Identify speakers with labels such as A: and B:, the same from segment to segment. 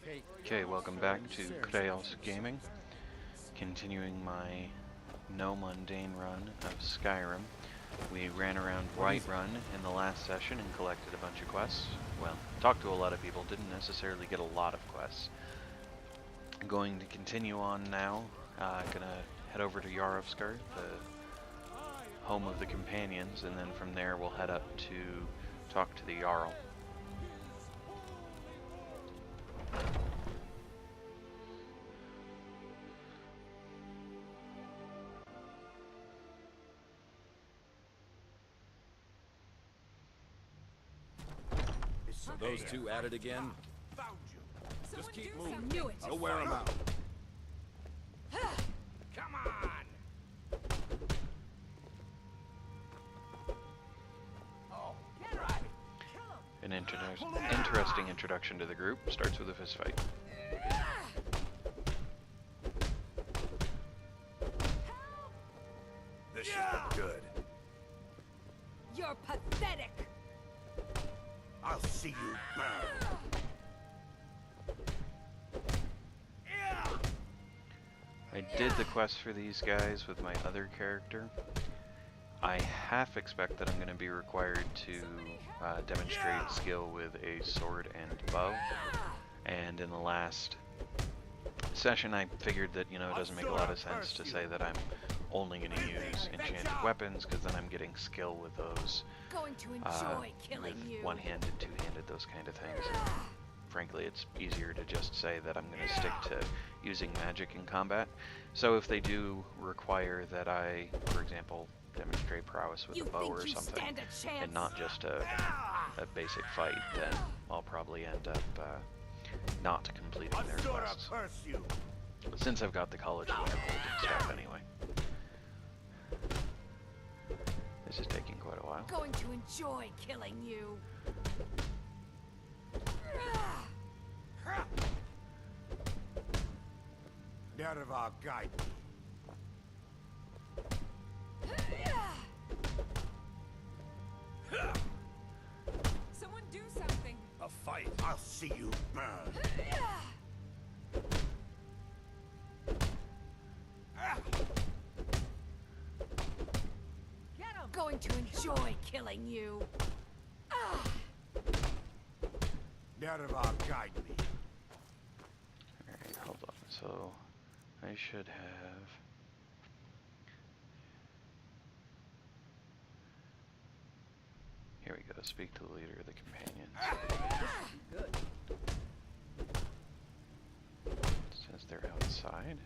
A: Okay, welcome back to Chaos Gaming. Continuing my NoMundane Run of Skyrim. We ran around Whiterun in the last session and collected a bunch of quests. Well, talked to a lot of people, didn't necessarily get a lot of quests. I'm going to continue on now. Gonna head over to Yarovskar, the home of the companions, and then from there we'll head up to talk to the Jarl.
B: So those two at it again?
C: Found you.
B: Just keep moving.
D: Knew it.
B: I'll wear them out.
C: Come on. Oh, get right.
A: An interesting introduction to the group starts with a fist fight.
B: This should look good.
D: You're pathetic.
C: I'll see you burn.
A: I did the quest for these guys with my other character. I half expect that I'm going to be required to demonstrate skill with a sword and bow. And in the last session I figured that, it doesn't make a lot of sense to say that I'm only going to use enchanted weapons, because then I'm getting skill with those.
D: Going to enjoy killing
A: with
D: you.
A: one-handed, two-handed, those kind of things. And frankly, it's easier to just say that I'm going to stick to using magic in combat. So if they do require that I, for example, demonstrate prowess with
D: You
A: a bow
D: think
A: or
D: you
A: something,
D: stand a chance?
A: and not just a basic fight, then I'll probably end up not completing their quests.
C: Curse you.
A: Since I've got the College of Winterhold and stuff anyway. This is taking quite a while.
D: Going to enjoy killing you.
C: Never guide me.
D: Someone do something.
B: A fight.
C: I'll see you burn.
D: Going to enjoy killing you.
C: Never guide me.
A: Alright, hold on. So, I should have... Here we go. Speak to the leader of the companions. Since they're outside.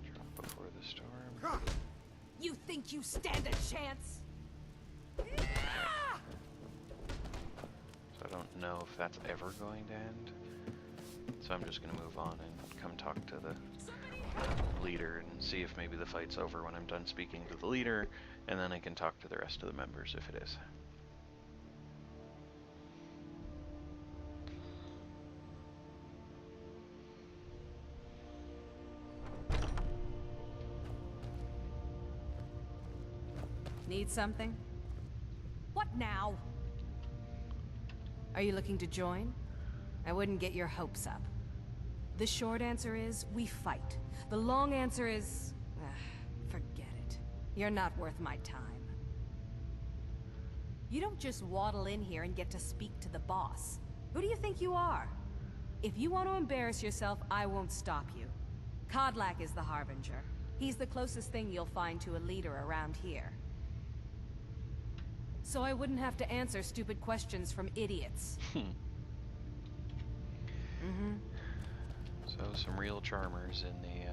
A: Drop before the storm.
D: You think you stand a chance?
A: So I don't know if that's ever going to end. So I'm just going to move on and come talk to the leader and see if maybe the fight's over when I'm done speaking to the leader, and then I can talk to the rest of the members if it is.
E: Need something?
D: What now?
E: Are you looking to join? I wouldn't get your hopes up. The short answer is, we fight. The long answer is, forget it. You're not worth my time. You don't just waddle in here and get to speak to the boss. Who do you think you are? If you want to embarrass yourself, I won't stop you. Kodlak is the Harbinger. He's the closest thing you'll find to a leader around here. So I wouldn't have to answer stupid questions from idiots.
A: So some real charmers in the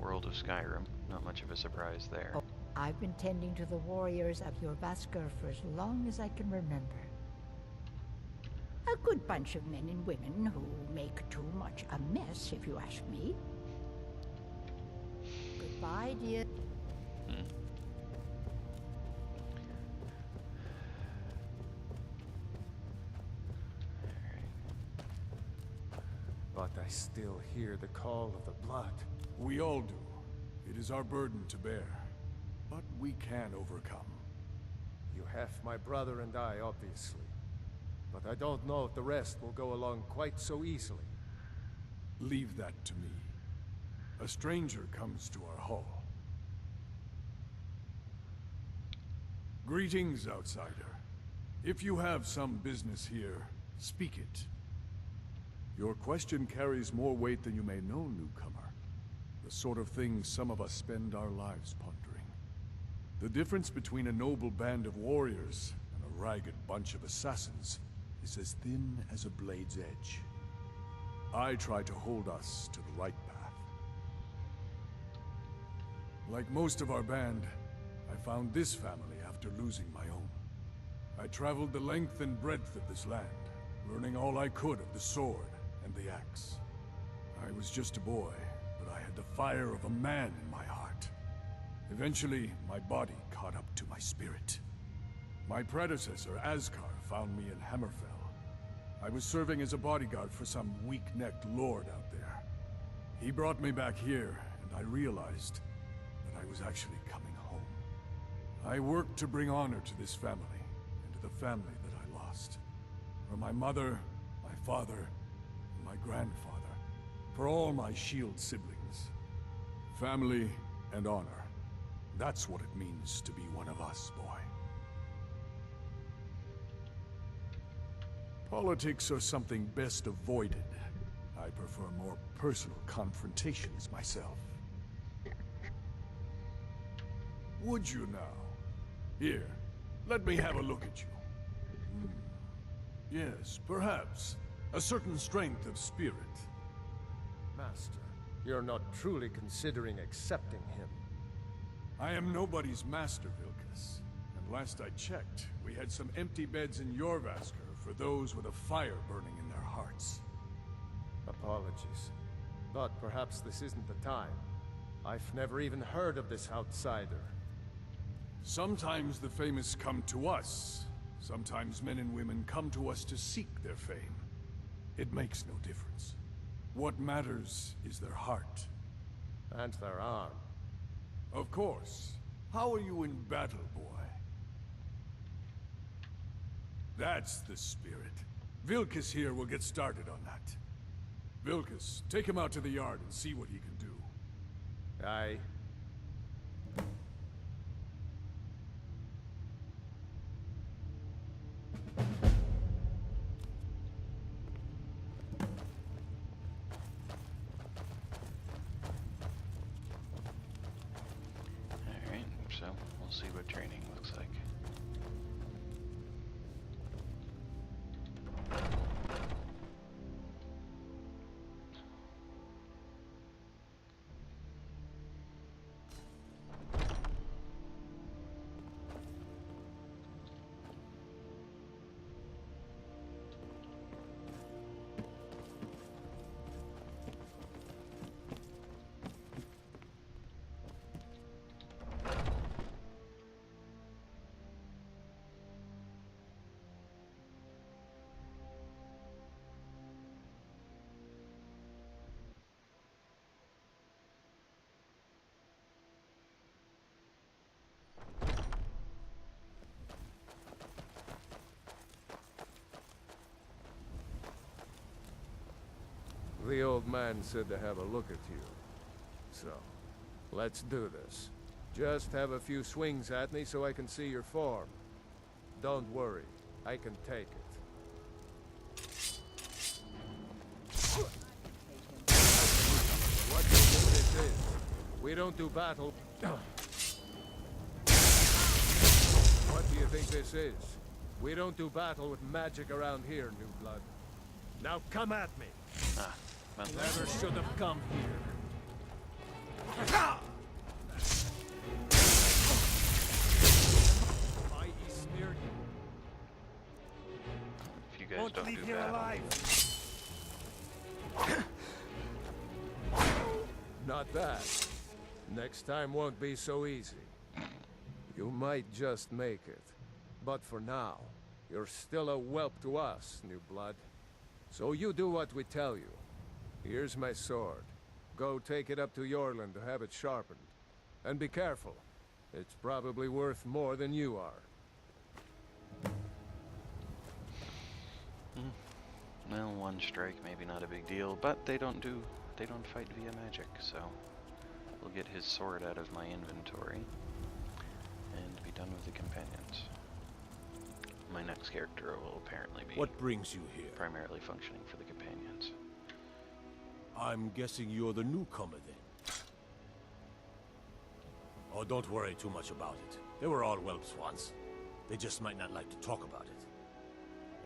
A: world of Skyrim. Not much of a surprise there.
F: Oh, I've been tending to the warriors of your Vaskar for as long as I can remember. A good bunch of men and women who make too much a mess, if you ask me. Goodbye, dear.
G: But I still hear the call of the blood. We all do. It is our burden to bear. But we can overcome.
H: You have my brother and I, obviously. but I don't know if the rest will go along quite so easily.
G: Leave that to me. A stranger comes to our hall. Greetings, outsider. If you have some business here, speak it. Your question carries more weight than you may know, newcomer. The sort of thing some of us spend our lives pondering. The difference between a noble band of warriors and a ragged bunch of assassins is as thin as a blade's edge. I try to hold us to the right path. Like most of our band, I found this family after losing my own. I traveled the length and breadth of this land, learning all I could of the sword and the axe. I was just a boy, but I had the fire of a man in my heart. Eventually, my body caught up to my spirit. My predecessor, Ascar, found me in Hammerfell. I was serving as a bodyguard for some weak-necked lord out there. He brought me back here, and I realized that I was actually coming home. I worked to bring honor to this family, and to the family that I lost. For my mother, my father, and my grandfather. For all my shield siblings. Family and honor. That's what it means to be one of us, boy. Politics are something best avoided. I prefer more personal confrontations myself. Would you now? Here, let me have a look at you. Yes, perhaps. A certain strength of spirit.
H: Master, you're not truly considering accepting him.
G: I am nobody's master, Vilkas. And last I checked, we had some empty beds in Jorvaskr for those with a fire burning in their hearts.
H: Apologies, but perhaps this isn't the time. I've never even heard of this outsider.
G: Sometimes the famous come to us. Sometimes men and women come to us to seek their fame. It makes no difference. What matters is their heart.
H: And their arm.
G: Of course. How are you in battle, boy? That's the spirit. Vilkas here will get started on that. Vilkas, take him out to the yard and see what he can do.
H: Aye.
A: Alright, so we'll see what training looks like.
H: The old man said to have a look at you. So, let's do this. Just have a few swings at me so I can see your form. Don't worry, I can take it. What do you think this is? We don't do battle. What do you think this is? We don't do battle with magic around here, new blood. Now come at me!
A: Ah, well,
H: Never should have come here. I smeared you.
A: if you guys don't do battle.
H: Not that. Next time won't be so easy. You might just make it. But for now, you're still a whelp to us, new blood. So you do what we tell you. Here's my sword. Go take it up to Yorland to have it sharpened. And be careful. It's probably worth more than you are.
A: Well, one strike, maybe not a big deal, but they don't fight via magic, so we'll get his sword out of my inventory and be done with the companions. My next character will apparently be
I: What brings you here?
A: primarily functioning for the companions.
I: I'm guessing you're the newcomer then. Oh, don't worry too much about it. They were all whelps once. They just might not like to talk about it.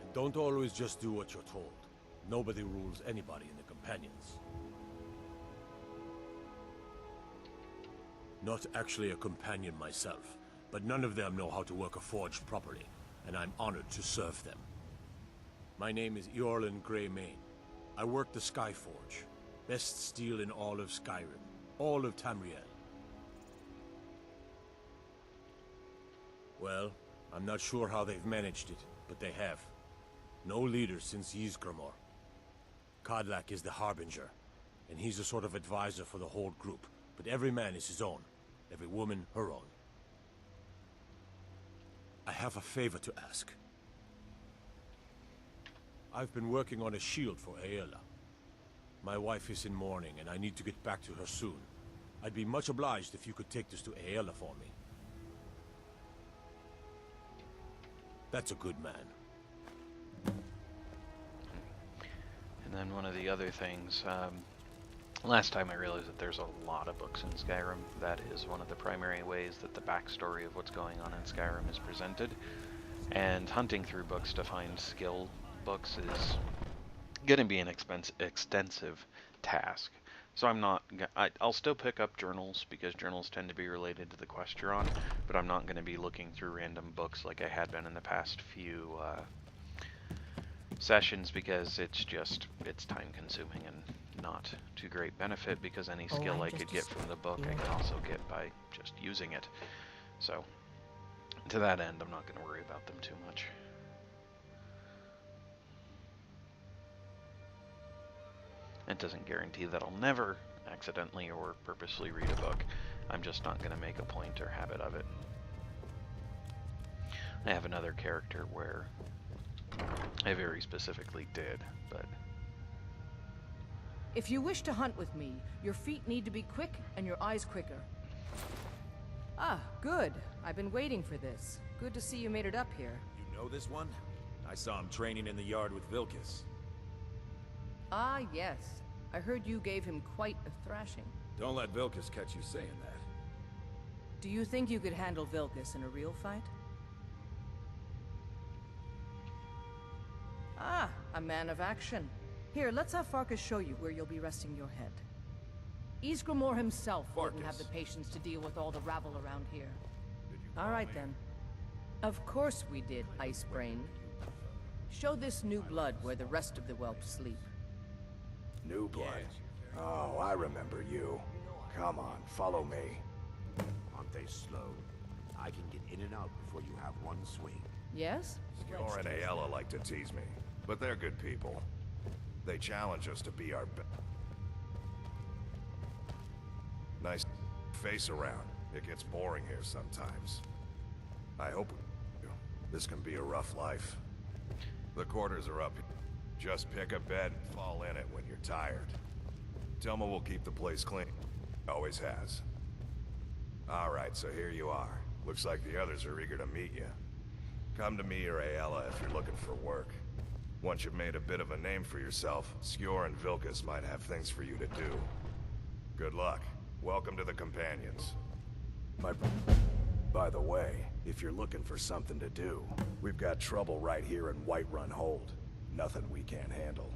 I: And don't always just do what you're told. Nobody rules anybody in the companions. Not actually a companion myself, but none of them know how to work a forge properly, and I'm honored to serve them. My name is Jarl Greymane. I work the Skyforge. Best steel in all of Skyrim. All of Tamriel. Well, I'm not sure how they've managed it, but they have. No leader since Ysgramor. Kodlak is the Harbinger, and he's a sort of advisor for the whole group, but every man is his own. Every woman her own. I have a favor to ask. I've been working on a shield for Aela. My wife is in mourning, and I need to get back to her soon. I'd be much obliged if you could take this to Aela for me. That's a good man.
A: And then one of the other things, last time I realized that there's a lot of books in Skyrim. That is one of the primary ways that the backstory of what's going on in Skyrim is presented. And hunting through books to find skill books is going to be an extensive task. So I'll still pick up journals, because journals tend to be related to the quest you're on, but I'm not going to be looking through random books like I had been in the past few sessions, because it's time consuming and not to great benefit, because any skill I could get from the book I can also get by just using it. So to that end, I'm not going to worry about them too much. It doesn't guarantee that I'll never accidentally or purposely read a book. I'm just not going to make a point or habit of it. I have another character where I very specifically did, but...
J: If you wish to hunt with me, your feet need to be quick and your eyes quicker. Ah, good. I've been waiting for this. Good to see you made it up here.
B: You know this one? I saw him training in the yard with Vilkas.
J: Ah, yes. I heard you gave him quite a thrashing.
B: Don't let Vilkas catch you saying that.
J: Do you think you could handle Vilkas in a real fight? Ah, a man of action. Here, let's have Farkas show you where you'll be resting your head. Ysgramor himself wouldn't have the patience to deal with all the rabble around here. All right, then. Of course we did, Icebrain. Show this new blood where the rest of the whelps sleep.
K: New blood? Oh, I remember you. Come on, follow me.
C: Aren't they slow? I can get in and out before you have one swing.
J: Yes?
K: Skior and Aela like to tease me, but they're good people. They challenge us to be our best. Nice face around. It gets boring here sometimes. I hope this can be a rough life. The quarters are up. Just pick a bed and fall in it when you're tired. Telma will keep the place clean. Always has. Alright, so here you are. Looks like the others are eager to meet you. Come to me or Aela if you're looking for work. Once you've made a bit of a name for yourself, Skior and Vilkas might have things for you to do. Good luck. Welcome to the Companions. By the way, if you're looking for something to do, we've got trouble right here in Whiterun Hold. Nothing we can't handle.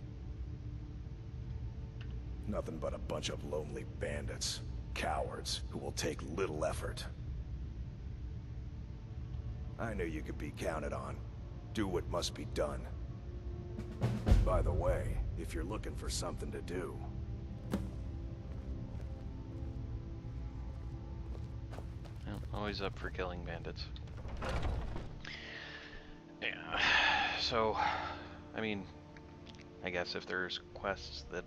K: Nothing but a bunch of lonely bandits. Cowards who will take little effort. I knew you could be counted on. Do what must be done. By the way, if you're looking for something to do...
A: Always up for killing bandits. Yeah, so, I mean, I guess if there's quests that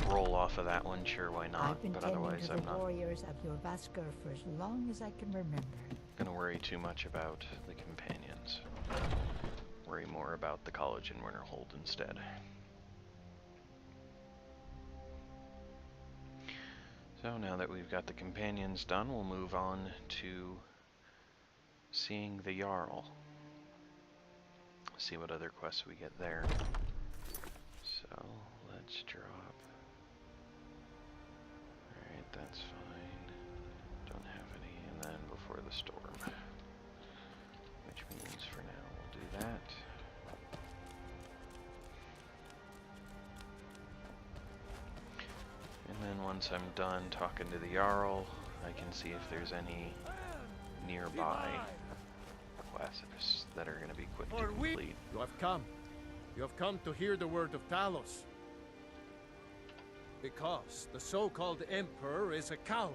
A: roll off of that one, sure, why not?
F: I've been
A: But
F: tending
A: otherwise,
F: to
A: I'm
F: the
A: not
F: warriors of your Vasker for as long as I can remember.
A: gonna worry too much about the companions. Worry more about the college in Winterhold instead. So now that we've got the companions done, we'll move on to seeing the Jarl. See what other quests we get there. So let's drop. Alright, that's fine. Don't have any. And then before the storm. Which means for now we'll do that. And then once I'm done talking to the Jarl, I can see if there's any nearby quests that are going to be quick to complete.
H: You have come. You have come to hear the word of Talos. Because the so-called Emperor is a coward.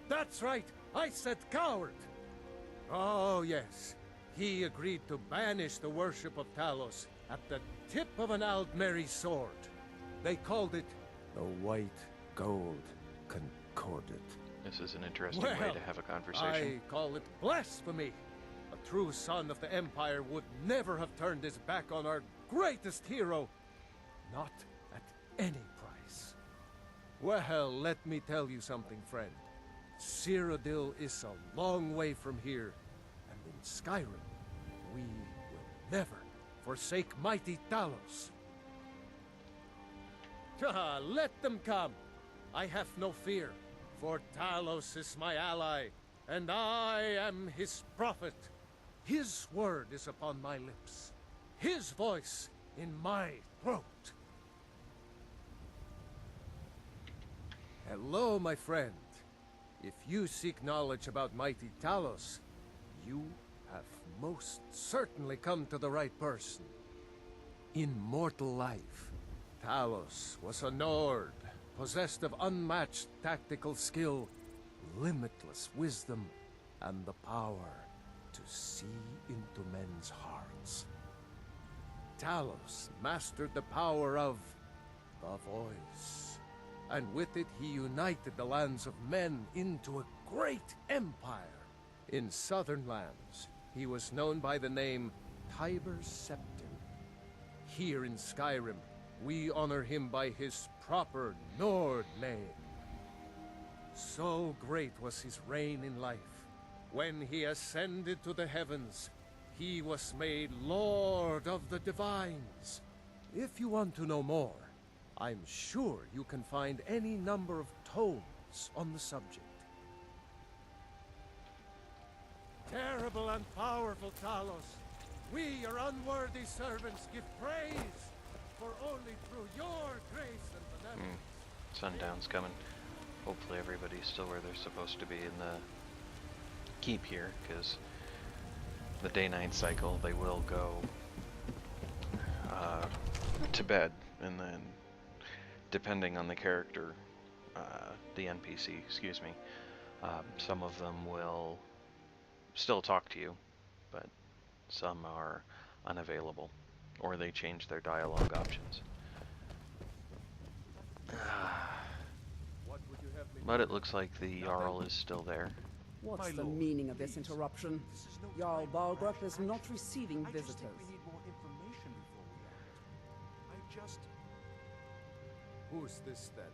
H: That's right, I said coward! Oh yes, he agreed to banish the worship of Talos at the tip of an Aldmeri sword. They called it the White Gold Concordat.
A: This is an interesting way to have a conversation.
H: I call it blasphemy. A true son of the Empire would never have turned his back on our greatest hero. Not at any price. Well, let me tell you something, friend. Cyrodiil is a long way from here. And in Skyrim, we will never forsake mighty Talos. Let them come. I have no fear, for Talos is my ally, and I am his prophet. His word is upon my lips, his voice in my throat. Hello, my friend. If you seek knowledge about mighty Talos, you have most certainly come to the right person. In mortal life, Talos was a Nord, possessed of unmatched tactical skill, limitless wisdom, and the power to see into men's hearts. Talos mastered the power of the voice, and with it he united the lands of men into a great empire. In southern lands, he was known by the name Tiber Septim. Here in Skyrim, we honor him by his proper Nord name. So great was his reign in life. When he ascended to the heavens, he was made Lord of the Divines. If you want to know more, I'm sure you can find any number of tomes on the subject. Terrible and powerful Talos, we, your unworthy servants, give praise, for only through your grace and benevolence.
A: Sundown's coming. Hopefully everybody's still where they're supposed to be in the keep here, because the day-night cycle, they will go to bed, and then depending on the character, the NPC, excuse me, some of them will still talk to you, but some are unavailable, or they change their dialogue options. But it looks like the Jarl is still there.
L: What's the meaning of this interruption? Jarl Balgrup is not receiving visitors.
C: We need more information before we act. I just...
H: Who's this then?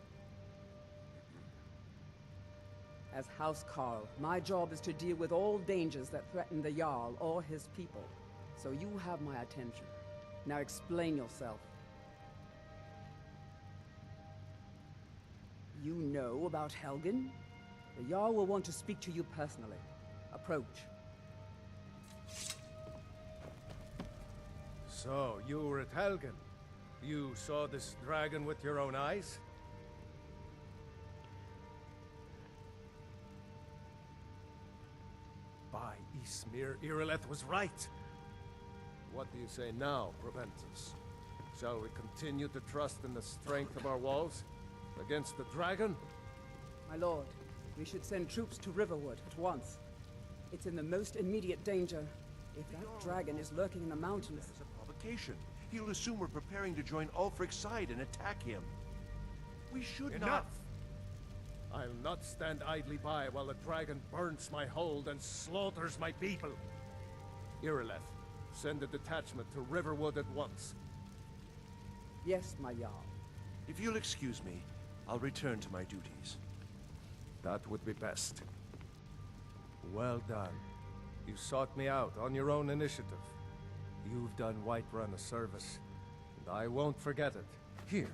L: As House Carl, my job is to deal with all dangers that threaten the Jarl or his people. So you have my attention. Now explain yourself. You know about Helgen? The Jarl will want to speak to you personally. Approach.
H: So, you were at Helgen. You saw this dragon with your own eyes? By Ysmir, Irileth was right. What do you say now, Proventus? Shall we continue to trust in the strength of our walls against the dragon?
L: My lord, we should send troops to Riverwood at once. It's in the most immediate danger. If that dragon is lurking in the mountains...
C: It's a provocation. He'll assume we're preparing to join Ulfric's side and attack him. We should
H: Enough! I'll not stand idly by while the dragon burns my hold and slaughters my people. Irileth, send a detachment to Riverwood at once.
L: Yes, my Jarl.
C: If you'll excuse me, I'll return to my duties.
H: That would be best. Well done. You sought me out on your own initiative. You've done Whiterun a service, and I won't forget it. Here,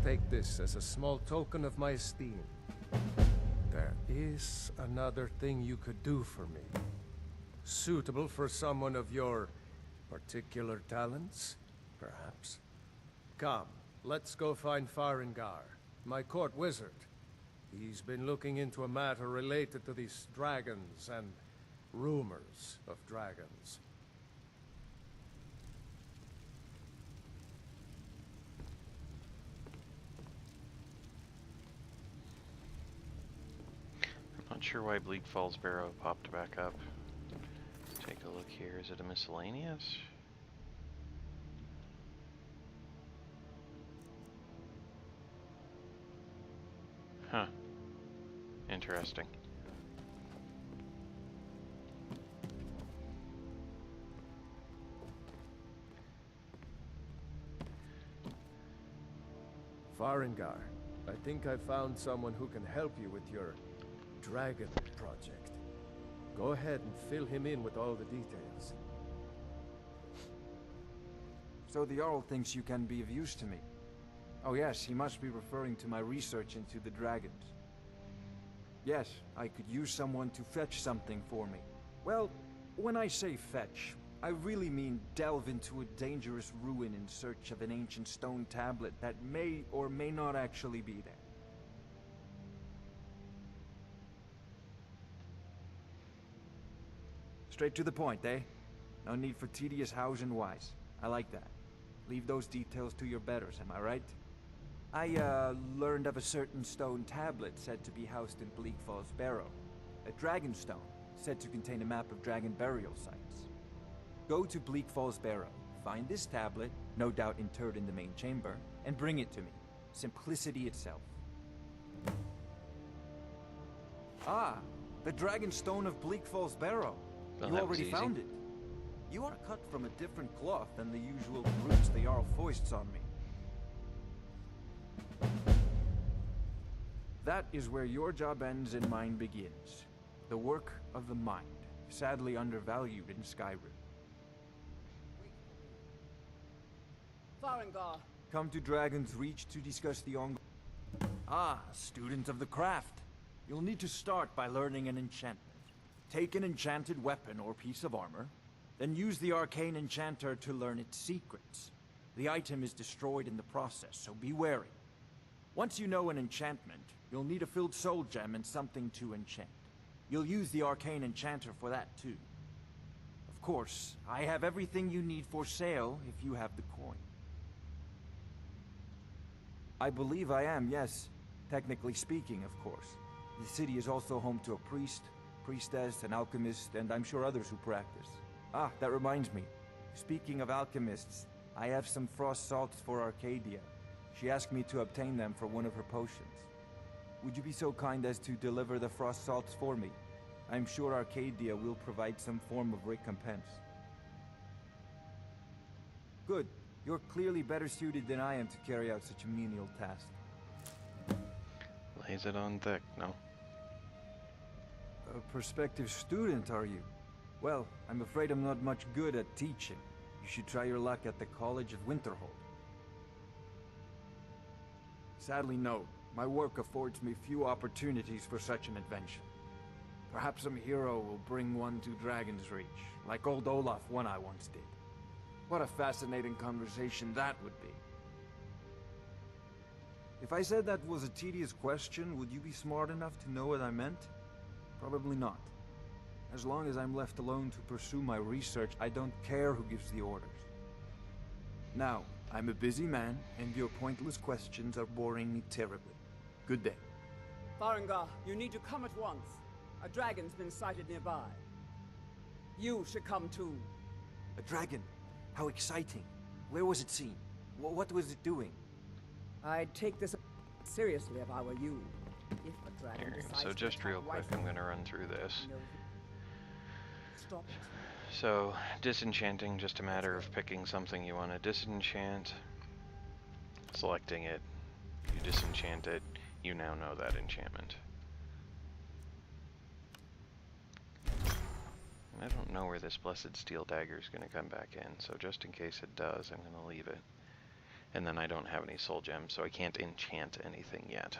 H: take this as a small token of my esteem. There is another thing you could do for me. Suitable for someone of your particular talents, perhaps. Come, let's go find Farengar, my court wizard. He's been looking into a matter related to these dragons and rumors of dragons.
A: Not sure why Bleak Falls Barrow popped back up. Take a look here. Is it a miscellaneous? Huh. Interesting.
H: Farengar, I think I found someone who can help you with your dragon project. Go ahead and fill him in with all the details.
M: So the Jarl thinks you can be of use to me. Oh yes, he must be referring to my research into the dragons. Yes, I could use someone to fetch something for me. Well, when I say fetch, I really mean delve into a dangerous ruin in search of an ancient stone tablet that may or may not actually be there. Straight to the point, eh? No need for tedious hows and whys. I like that. Leave those details to your betters, am I right? I, learned of a certain stone tablet said to be housed in Bleak Falls Barrow. A dragon stone, said to contain a map of dragon burial sites. Go to Bleak Falls Barrow, find this tablet, no doubt interred in the main chamber, and bring it to me. Simplicity itself. Ah, the dragon stone of Bleak Falls Barrow.
A: Well,
M: You
A: that was
M: already
A: easy.
M: found it. You are cut from a different cloth than the usual brutes the Jarl foists on me. That is where your job ends and mine begins. The work of the mind, sadly undervalued in Skyrim.
L: Farengar,
M: Come to Dragon's Reach to discuss the ongoing... Ah, student of the craft. You'll need to start by learning an enchantment. Take an enchanted weapon or piece of armor, then use the arcane enchanter to learn its secrets. The item is destroyed in the process, so be wary. Once you know an enchantment, you'll need a filled soul gem and something to enchant. You'll use the arcane enchanter for that too. Of course, I have everything you need for sale if you have the coin. I believe I am, yes. Technically speaking, of course. The city is also home to a priest, priestess, an alchemist, and I'm sure others who practice. Ah, that reminds me. Speaking of alchemists, I have some frost salts for Arcadia. She asked me to obtain them for one of her potions. Would you be so kind as to deliver the frost salts for me? I'm sure Arcadia will provide some form of recompense. Good. You're clearly better suited than I am to carry out such a menial task.
A: Lays it on thick, no?
M: A prospective student, are you? Well, I'm afraid I'm not much good at teaching. You should try your luck at the College of Winterhold. Sadly, no. My work affords me few opportunities for such an adventure. Perhaps some hero will bring one to Dragon's Reach, like old Olaf one I once did. What a fascinating conversation that would be. If I said that was a tedious question, would you be smart enough to know what I meant? Probably not. As long as I'm left alone to pursue my research, I don't care who gives the orders. Now, I'm a busy man, and your pointless questions are boring me terribly. Good day.
L: Farengar, you need to come at once. A dragon's been sighted nearby. You should come too.
M: A dragon? How exciting. Where was it seen? What was it doing?
L: I'd take this seriously if I were you. If a dragon
A: Here,
L: decides
A: so
L: to
A: just
L: attack
A: real quick,
L: Whiterun,
A: I'm gonna run through this.
L: you know, stop it.
A: So, disenchanting, just a matter of picking something you want to disenchant, selecting it, you disenchant it, you now know that enchantment. I don't know where this blessed steel dagger is going to come back in, so just in case it does, I'm going to leave it. And then I don't have any soul gems, so I can't enchant anything yet.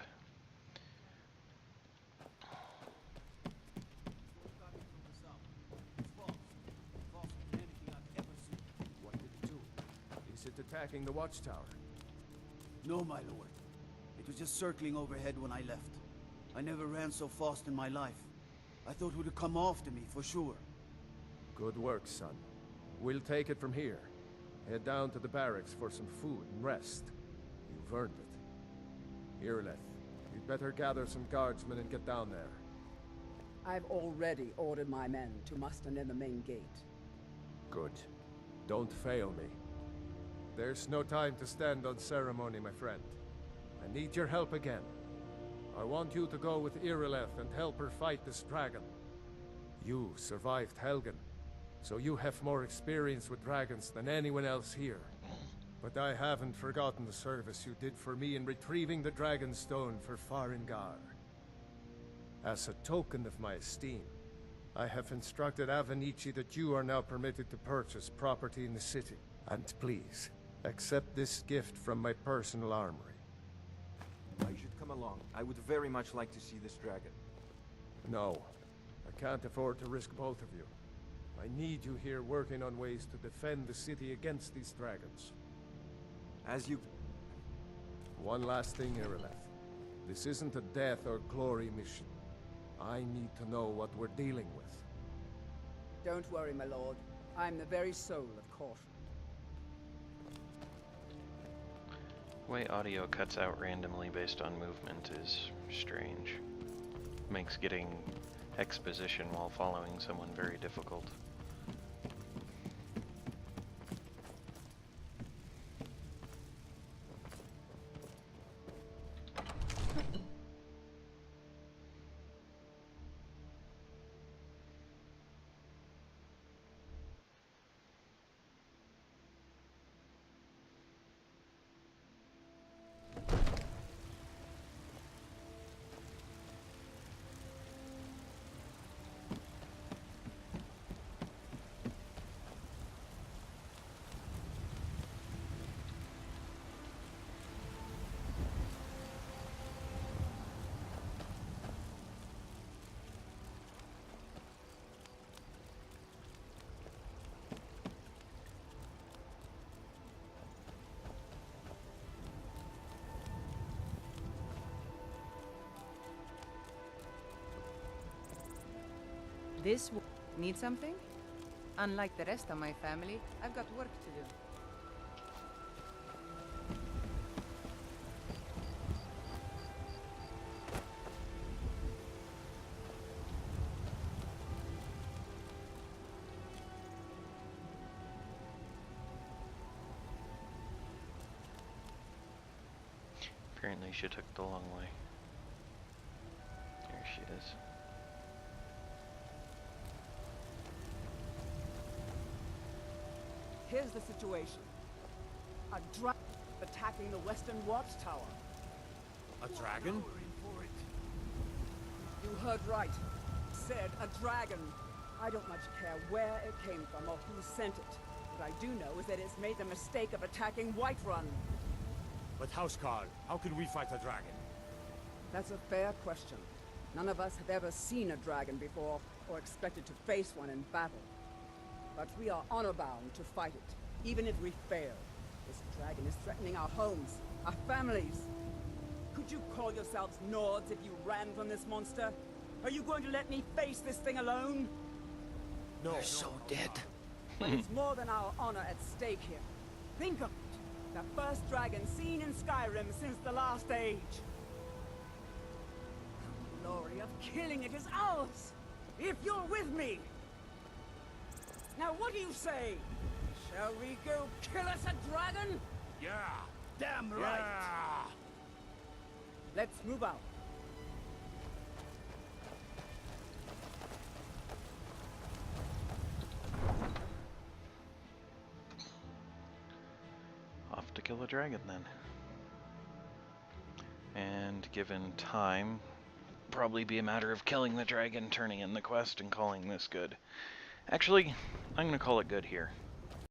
H: What did it do? Is it attacking the watchtower?
N: No, my lord. It was just circling overhead when I left. I never ran so fast in my life. I thought it would come after me, for sure.
H: Good work, son. We'll take it from here. Head down to the barracks for some food and rest. You've earned it. Irileth, you'd better gather some guardsmen and get down there.
L: I've already ordered my men to muster near the main gate.
H: Good. Don't fail me. There's no time to stand on ceremony, my friend. I need your help again. I want you to go with Irileth and help her fight this dragon. You survived Helgen, so you have more experience with dragons than anyone else here. But I haven't forgotten the service you did for me in retrieving the Dragon Stone for Farengar. As a token of my esteem, I have instructed Avenici that you are now permitted to purchase property in the city. And please, accept this gift from my personal armory.
M: I should come along. I would very much like to see this dragon.
H: No, I can't afford to risk both of you. I need you here working on ways to defend the city against these dragons.
M: As you...
H: One last thing, Irileth. This isn't a death or glory mission. I need to know what we're dealing with.
L: Don't worry, my lord. I'm the very soul of caution.
A: The way audio cuts out randomly based on movement is strange. Makes getting exposition while following someone very difficult.
O: This need something? Unlike the rest of my family, I've got work to do.
A: Apparently she took the long way. There she is.
L: Here's the situation. A dragon attacking the western watchtower.
I: A dragon?
L: You heard right. Said a dragon. I don't much care where it came from or who sent it. What I do know is that it's made the mistake of attacking Whiterun.
I: But Housecarl, how can we fight a dragon?
L: That's a fair question. None of us have ever seen a dragon before, or expected to face one in battle. But we are honor-bound to fight it, even if we fail. This dragon is threatening our homes, our families. Could you call yourselves Nords if you ran from this monster? Are you going to let me face this thing alone?
I: No.
M: You're so dead.
L: But it's more than our honor at stake here. Think of it. The first dragon seen in Skyrim since the last age. The glory of killing it is ours, if you're with me. Now what do you say? Shall we go kill us a dragon?
I: Yeah!
N: Damn right!
I: Yeah!
L: Let's move out.
A: Off to kill a dragon then. And given time, probably be a matter of killing the dragon, turning in the quest, and calling this good. Actually, I'm gonna call it good here.